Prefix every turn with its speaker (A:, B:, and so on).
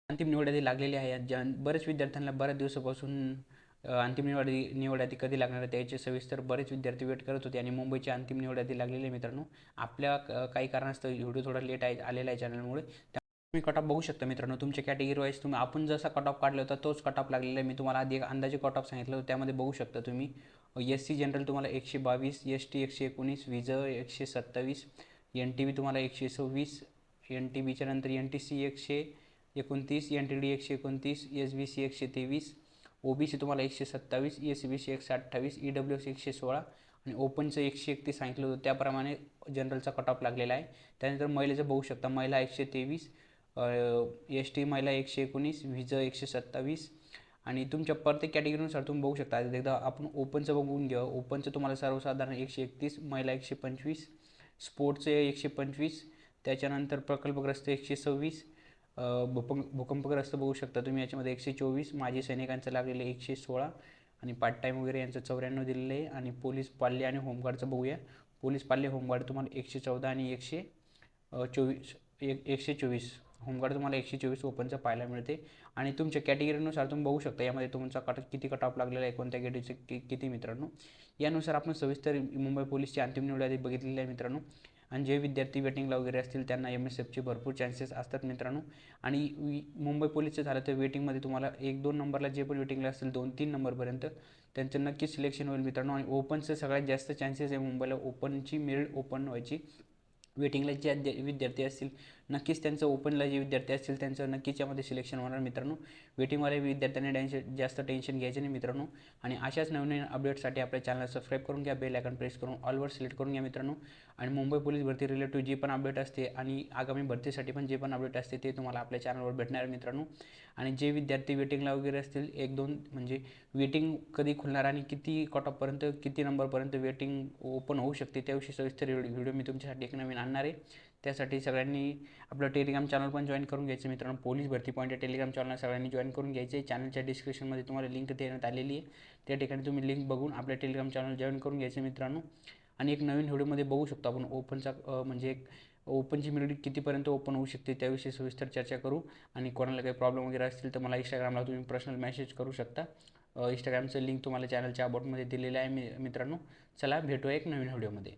A: अंतिम निवड यादी लागलेली आहे. बरेच विद्यार्थ्यांना बऱ्याच दिवसापासून अंतिम निवड यादी कधी लागणार आहे त्याचे सविस्तर बरेच विद्यार्थी वेट करत होते आणि मुंबईची अंतिम निवड यादी लागलेली आहे मित्रांनो. आपल्या काही कारणास्तव व्हिडिओ थोडा लेट आलेला आहे चॅनलमुळे. तुम्ही कट ऑफ बघू शकता मित्रांनो. तुमच्या कॅटेगरी वाईज आपण जसा कट ऑफ काढला होता तोच कट ऑफ लागलेला आहे. मी तुम्हाला आधी एक अंदाजे कट ऑफ सांगितलं होतं, त्यामध्ये बघू शकता तुम्ही. SC जनरल तुम्हाला 122, ST 119, विज 127, NTB तुम्हाला 126, NTBच्या नंतर NTC 129, NTD 129, SBC 123, OBC तुम्हाला 127, SBC 128, EWS 116 आणि ओपनचं 131 सांगितलं होतं, त्याप्रमाणे जनरलचा कट ऑफ लागलेला आहे. त्यानंतर महिलेचं बघू शकता. महिला 123, ST महिला 119, विज 127 आणि तुमच्या प्रत्येक कॅटेगरीनुसार तुम्ही बघू शकता. एकदा आपण ओपनचं बघून घ्या. ओपनचं तुम्हाला सर्वसाधारण 131, महिला 125, स्पोर्टचं 125, त्याच्यानंतर प्रकल्पग्रस्त 126, भूकंपग्रस्त बघू शकता तुम्ही याच्यामध्ये 124, माजी सैनिकांचं लागलेलं 116 आणि पार्ट टाईम वगैरे यांचं 94 दिलेलं आहे. आणि पोलीस पाल्य आणि होमगार्डचं बघूया. पोलीस पाल्य होमगार्ड तुम्हाला 114 आणि 124, होमगार्ड तुम्हाला 124 ओपनचं पाहायला मिळते. आणि तुमच्या कॅटेगरीनुसार तुम्ही बघू शकता यामध्ये तुमचा किती कट ऑफ लागलेला आहे, कोणत्या कॅटेगरीचे किती मित्रांनो. यानुसार आपण सविस्तर मुंबई पोलीसची अंतिम निवड यादी बघितलेली आहे मित्रांनो. आणि जे विद्यार्थी वेटिंगला वगैरे असतील त्यांना MSFचे भरपूर चान्सेस असतात मित्रांनो. आणि मुंबई पोलीसचं झालं तर वेटिंगमध्ये तुम्हाला 1-2 नंबरला जे पण वेटिंगला असतील 2-3 नंबरपर्यंत त्यांचं नक्कीच सिलेक्शन होईल मित्रांनो. आणि ओपनचं सगळ्यात जास्त चान्सेस आहे मुंबईला ओपनची मेरिट ओपन व्हायची. वेटिंगला जे विद्यार्थी असतील नक्कीच त्यांचं ओपनला जे विद्यार्थी असतील त्यांचं नक्कीच यामध्ये सिलेक्शन होणार मित्रांनो. वेटिंगवाले विद्यार्थ्यांनी जास्त टेन्शन घ्यायचं नाही मित्रांनो. आणि अशाच नवीन अपडेट्ससाठी आपल्या चॅनल सबस्क्राईब करून घ्या, बेल आयकॉन प्रेस करून ऑलवर सिलेक्ट करून घ्या मित्रांनो. आणि मुंबई पोलीस भरती रिलेटिव्ह जी पण अपडेट असते आणि आगामी भरतीसाठी पण जे पण अपडेट असते ते तुम्हाला आपल्या चॅनलवर भेटणार मित्रांनो. आणि जे विद्यार्थी वेटिंगला वगैरे असतील 1-2 म्हणजे वेटिंग कधी खुलणार आणि किती कट ऑफपर्यंत किती नंबरपर्यंत वेटिंग ओपन होऊ शकते त्याविषयी सविस्तर व्हिडिओ मी तुमच्यासाठी एक नवीन आणणार आहे. त्यासाठी सगळ्यांनी आपलं टेलिग्राम चॅनल पण जॉईन करून घ्यायचं मित्रांनो. पोलीस भरती पॉईंट या टेलिग्राम चॅनल सगळ्यांनी जॉईन करून घ्यायचे. चॅनलच्या डिस्क्रिप्शनमध्ये तुम्हाला लिंक देण्यात आलेली आहे, त्या ठिकाणी तुम्ही लिंक बघून आपल्या टेलिग्राम चॅनल जॉईन करून घ्यायचे मित्रांनो. आणि एक नवीन व्हिडिओमध्ये बघू शकतो आपण ओपनचा म्हणजे ओपनची मेरिट कितीपर्यंत ओपन होऊ शकते त्याविषयी सविस्तर चर्चा करू. आणि कोणाला काही प्रॉब्लेम वगैरे असतील तर मला इंस्टाग्रामला तुम्ही पर्सनल मेसेज करू शकता. इंस्टाग्रामचं लिंक तुम्हाला चॅनलच्या अबाउटमध्ये दिलेलं आहे मित्रांनो. चला भेटूया एक नवीन व्हिडिओमध्ये.